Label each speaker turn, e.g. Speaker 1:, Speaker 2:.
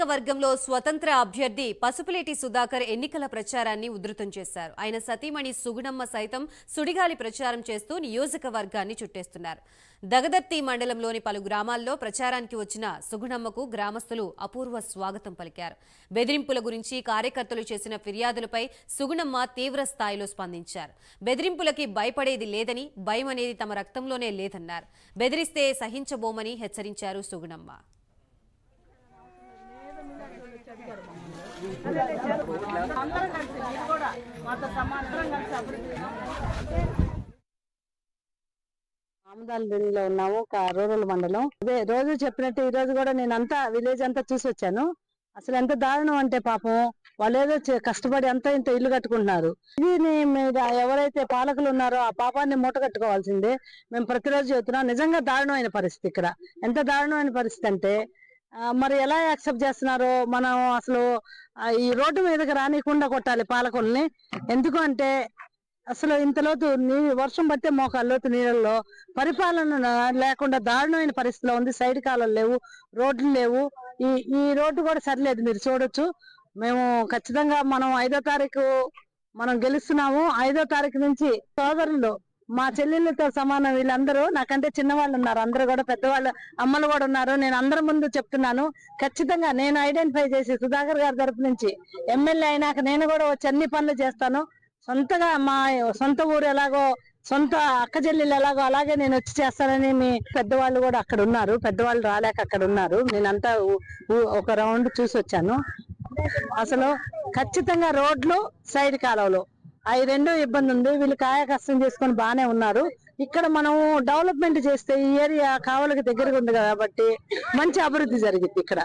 Speaker 1: నియోజకవర్గంలో స్వతంత్ర అభ్యర్థి పసుపులేటి సుధాకర్ ఎన్నికల ప్రచారాన్ని ఉధృతం చేశారు. ఆయన సతీమణి సుగుణమ్మ సైతం సుడిగాలి ప్రచారం చేస్తూ నియోజకవర్గాన్ని చుట్టేస్తున్నారు. దగదర్తి మండలంలోని పలు గ్రామాల్లో ప్రచారానికి వచ్చిన సుగుణమ్మకు గ్రామస్తులు అపూర్వ స్వాగతం పలికారు. బెదిరింపుల గురించి కార్యకర్తలు చేసిన ఫిర్యాదులపై సుగుణమ్మ తీవ్ర స్థాయిలో స్పందించారు. బెదిరింపులకి భయపడేది లేదని, భయం అనేది తమ రక్తంలోనే లేదన్నారు. బెదిరిస్తే సహించబోమని హెచ్చరించారు సుగుణమ్మ.
Speaker 2: ఆమదాలదిలో ఉన్నాము, రూరల్ మండలం. అదే రోజు చెప్పినట్టు ఈ రోజు కూడా నేను అంతా విలేజ్ అంతా చూసి వచ్చాను. అసలు ఎంత దారుణం అంటే పాపం వాళ్ళు ఏదో కష్టపడి అంతా ఇంత ఇల్లు కట్టుకుంటున్నారు. ఇది మీద ఎవరైతే పాలకులు ఉన్నారో ఆ పాపాన్ని మూట కట్టుకోవాల్సిందే. మేము ప్రతిరోజు చెబుతున్నాం. నిజంగా దారుణమైన పరిస్థితి ఇక్కడ. ఎంత దారుణమైన పరిస్థితి అంటే మరి ఎలా యాక్సెప్ట్ చేస్తున్నారో మనం అసలు ఈ రోడ్డు మీదకి రానికుండా కొట్టాలి పాలకుల్ని. ఎందుకు అంటే అసలు ఇంతలోతు వర్షం పడితే మోకాళ్ళలోతు నీళ్ళల్లో పరిపాలన లేకుండా దారుణమైన పరిస్థితిలో ఉంది. సైడ్ కాలువలు లేవు, రోడ్లు లేవు. ఈ రోడ్డు కూడా సరిలేదు, మీరు చూడొచ్చు. మేము ఖచ్చితంగా మనం 5వ తారీఖు మనం గెలుస్తున్నాము. 5వ తారీఖు నుంచి సోదరులు మా చెల్లెళ్ళతో సమానం వీళ్ళందరూ, నాకంటే చిన్నవాళ్ళు ఉన్నారు, అందరూ కూడా పెద్దవాళ్ళు అమ్మలు కూడా ఉన్నారు. నేను అందరి ముందు చెప్తున్నాను, ఖచ్చితంగా నేను ఐడెంటిఫై చేసి సుధాకర్ గారి తరపు నుంచి ఎమ్మెల్యే అయినాక నేను కూడా వచ్చి అన్ని పనులు చేస్తాను. సొంతగా మా సొంత ఊరు ఎలాగో, సొంత అక్క చెల్లెళ్ళు ఎలాగో అలాగే నేను వచ్చి చేస్తానని మీ పెద్దవాళ్ళు కూడా అక్కడ ఉన్నారు. పెద్దవాళ్ళు రాలేక అక్కడ ఉన్నారు. నేనంతా ఒక రౌండ్ చూసి వచ్చాను. అసలు ఖచ్చితంగా రోడ్లు, సైడ్ కాలువలు అవి రెండు ఇబ్బంది ఉంది. వీళ్ళు కాయ కష్టం చేసుకొని బాగానే ఉన్నారు. ఇక్కడ మనం డెవలప్మెంట్ చేస్తే ఈ ఏరియా కావలికి దగ్గరగా ఉంది కాబట్టి మంచి అభివృద్ధి జరిగింది ఇక్కడ.